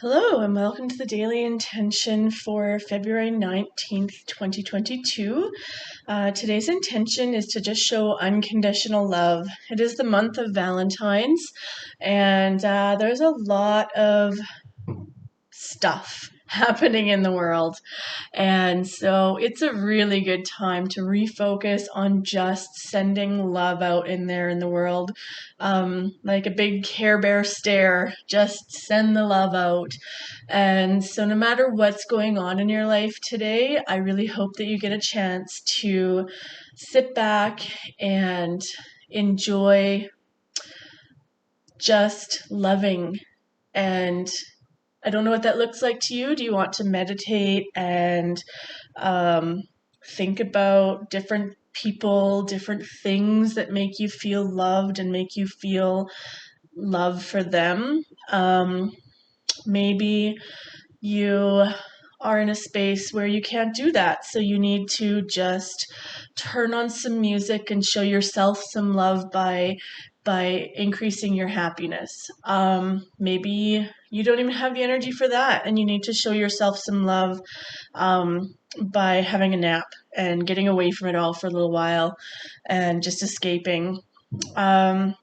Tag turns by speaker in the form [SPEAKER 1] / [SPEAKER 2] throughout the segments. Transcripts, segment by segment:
[SPEAKER 1] Hello, and welcome to the Daily Intention for February 19th, 2022. Today's intention is to just show unconditional love. It is the month of Valentine's, and there's a lot of stuff happening in the world. And so it's a really good time to refocus on just sending love out in there in the world. Like a big Care Bear stare, just send the love out. And so no matter what's going on in your life today, I really hope that you get a chance to sit back and enjoy just loving. And I don't know what that looks like to you. Do you want to meditate and um, think about different people, different things that make you feel loved and make you feel love for them? Maybe you are in a space where you can't do that, so you need to just turn on some music and show yourself some love by increasing your happiness. Maybe you don't even have the energy for that, and you need to show yourself some love by having a nap and getting away from it all for a little while and just escaping. Um,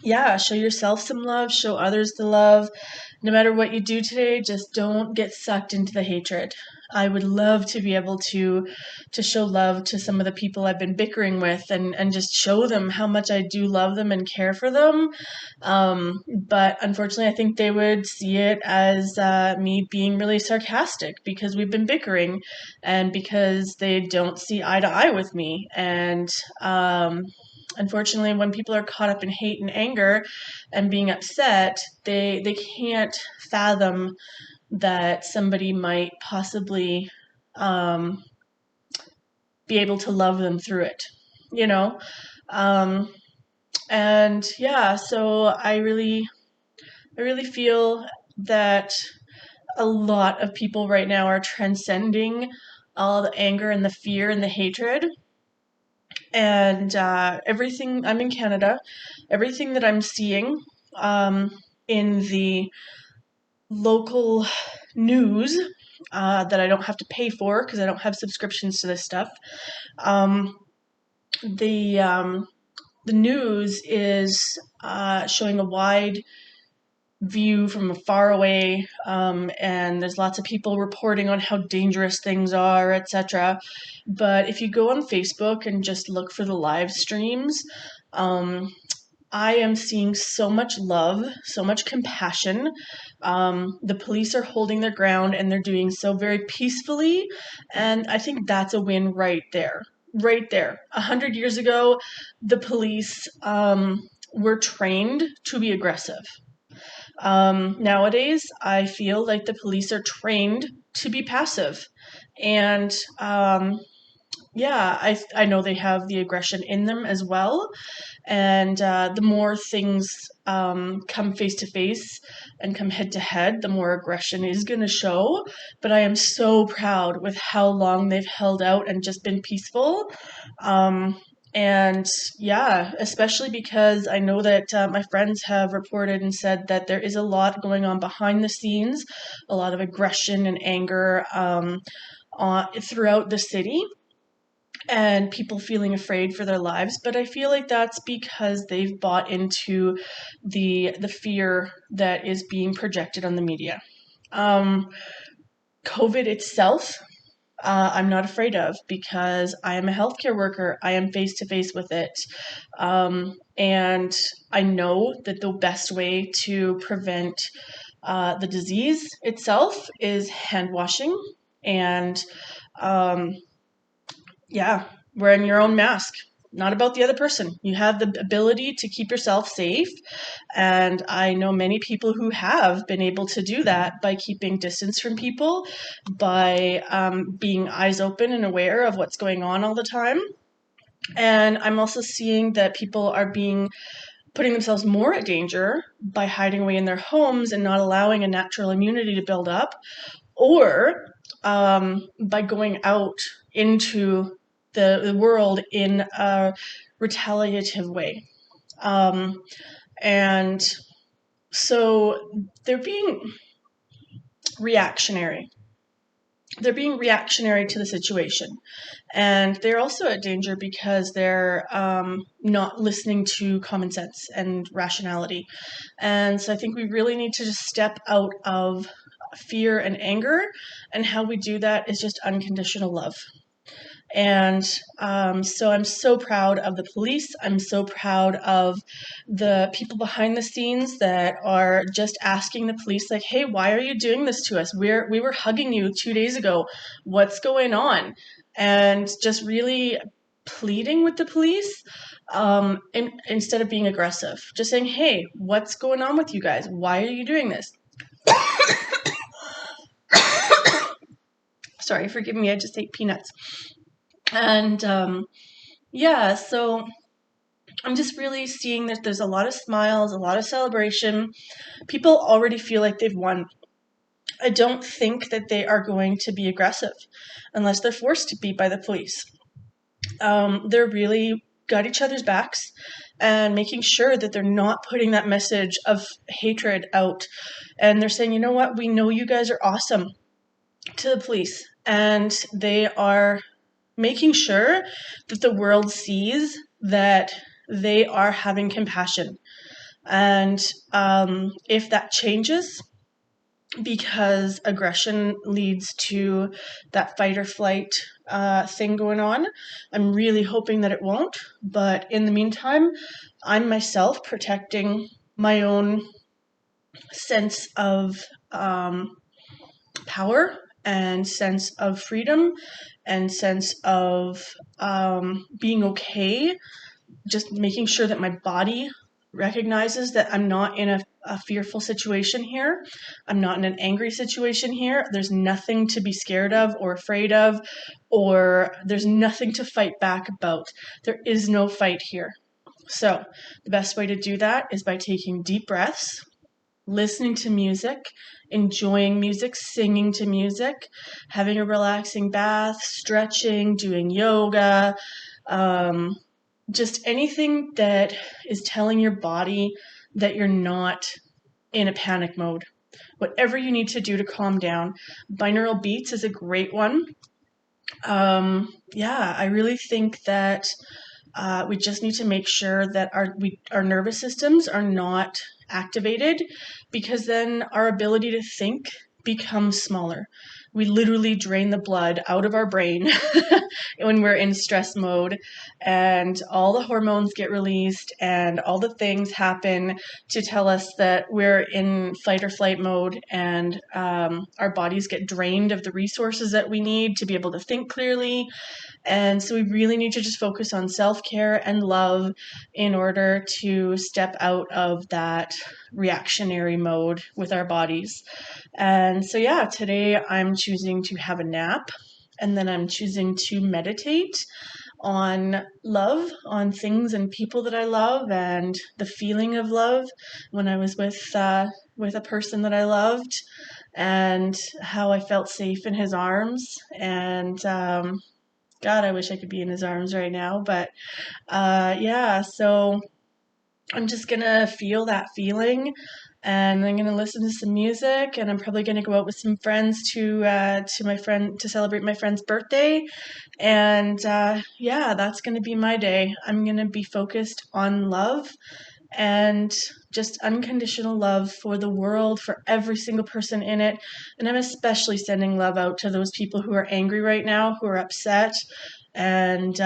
[SPEAKER 1] yeah, show yourself some love, show others the love. No matter what you do today, just don't get sucked into the hatred. I would love to be able to show love to some of the people I've been bickering with and just show them how much I do love them and care for them. But unfortunately, I think they would see it as me being really sarcastic because we've been bickering and because they don't see eye to eye with me. And unfortunately, when people are caught up in hate and anger and being upset, they can't fathom that somebody might possibly um, be able to love them through it, you know? Um, and yeah, so I really feel that a lot of people right now are transcending all the anger and the fear and the hatred. And everything, I'm in Canada, everything that I'm seeing um, in the local news that I don't have to pay for because I don't have subscriptions to this stuff. Um, the um, the news is showing a wide view from far away, and there's lots of people reporting on how dangerous things are, etc. But if you go on Facebook and just look for the live streams, um, I am seeing so much love, so much compassion. The police are holding their ground and they're doing so very peacefully. And I think that's a win right there. Right there. 100 years ago, the police were trained to be aggressive. Nowadays, I feel like the police are trained to be passive. And yeah, I know they have the aggression in them as well. And the more things come face to face and come head to head, the more aggression is going to show. But I am so proud with how long they've held out and just been peaceful. Um, and yeah, especially because I know that my friends have reported and said that there is a lot going on behind the scenes, a lot of aggression and anger throughout the city and people feeling afraid for their lives, but I feel like that's because they've bought into the fear that is being projected on the media. Um, COVID itself, I'm not afraid of because I am a healthcare worker. I am face to face with it. And I know that the best way to prevent the disease itself is hand washing and um, yeah, wearing your own mask. Not about the other person. You have the ability to keep yourself safe. And I know many people who have been able to do that by keeping distance from people, by being eyes open and aware of what's going on all the time. And I'm also seeing that people are putting themselves more at danger by hiding away in their homes and not allowing a natural immunity to build up, or by going out into the world in a retaliative way. Um, and so they're being reactionary. They're being reactionary to the situation. And they're also at danger because they're not listening to common sense and rationality. And so I think we really need to just step out of fear and anger. And how we do that is just unconditional love. And so I'm so proud of the police. I'm so proud of the people behind the scenes that are just asking the police, like, hey, why are you doing this to us? We were hugging you 2 days ago. What's going on? And just really pleading with the police instead of being aggressive. Just saying, hey, what's going on with you guys? Why are you doing this? Sorry, forgive me. I just ate peanuts. And yeah, so I'm just really seeing that there's a lot of smiles, a lot of celebration. People already feel like they've won. I don't think that they are going to be aggressive unless they're forced to be by the police. They're really got each other's backs and making sure that they're not putting that message of hatred out. And they're saying, you know what, we know you guys are awesome, to the police. And they are making sure that the world sees that they are having compassion. And if that changes because aggression leads to that fight or flight thing going on, I'm really hoping that it won't. But in the meantime, I'm myself protecting my own sense of power and sense of freedom and sense of being okay, just making sure that my body recognizes that I'm not in a fearful situation here. I'm not in an angry situation here. There's nothing to be scared of or afraid of, or there's nothing to fight back about. There is no fight here. So the best way to do that is by taking deep breaths, listening to music, enjoying music, singing to music, having a relaxing bath, stretching, doing yoga, just anything that is telling your body that you're not in a panic mode. Whatever you need to do to calm down. Binaural beats is a great one. Yeah, I really think that we just need to make sure that our nervous systems are not activated, because then our ability to think becomes smaller. We literally drain the blood out of our brain when we're in stress mode, and all the hormones get released and all the things happen to tell us that we're in fight or flight mode, and our bodies get drained of the resources that we need to be able to think clearly. And so we really need to just focus on self-care and love in order to step out of that reactionary mode with our bodies. And so, yeah, today I'm choosing to have a nap, and then I'm choosing to meditate on love, on things and people that I love, and the feeling of love when I was with a person that I loved, and how I felt safe in his arms. And God, I wish I could be in his arms right now. But yeah, so I'm just gonna feel that feeling, and I'm gonna listen to some music, and I'm probably gonna go out with some friends to my friend to celebrate my friend's birthday. And yeah, that's gonna be my day. I'm gonna be focused on love and just unconditional love for the world, for every single person in it. And I'm especially sending love out to those people who are angry right now, who are upset, and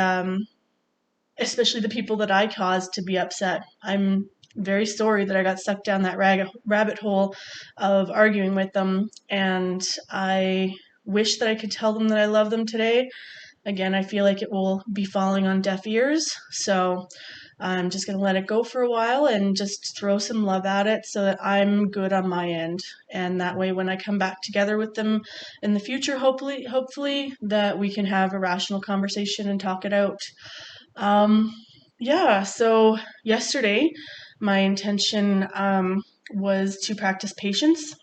[SPEAKER 1] especially the people that I caused to be upset. I'm very sorry that I got sucked down that rabbit hole of arguing with them, and I wish that I could tell them that I love them today. Again, I feel like it will be falling on deaf ears, so I'm just going to let it go for a while and just throw some love at it so that I'm good on my end. And that way, when I come back together with them in the future, hopefully that we can have a rational conversation and talk it out. Yeah, so yesterday, my intention was to practice patience.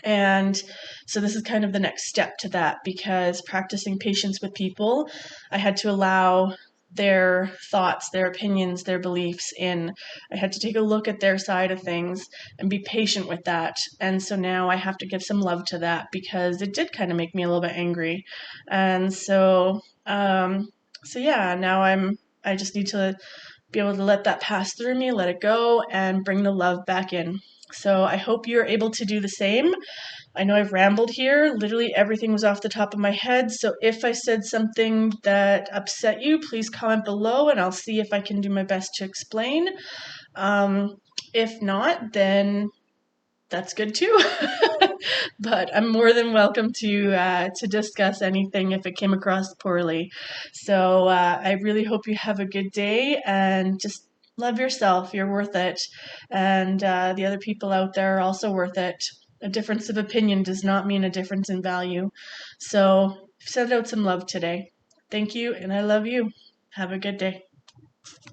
[SPEAKER 1] And so this is kind of the next step to that, because practicing patience with people, I had to allow their thoughts, their opinions, their beliefs in. I had to take a look at their side of things and be patient with that. And so now I have to give some love to that because it did kind of make me a little bit angry. And so yeah, now I just need to be able to let that pass through me, let it go, and bring the love back in. So I hope you're able to do the same. I know I've rambled here. Literally everything was off the top of my head. So if I said something that upset you, please comment below and I'll see if I can do my best to explain. Um, if not, then that's good too. But I'm more than welcome to discuss anything if it came across poorly. So I really hope you have a good day and just love yourself. You're worth it, and the other people out there are also worth it. A difference of opinion does not mean a difference in value. So send out some love today. Thank you, and I love you. Have a good day.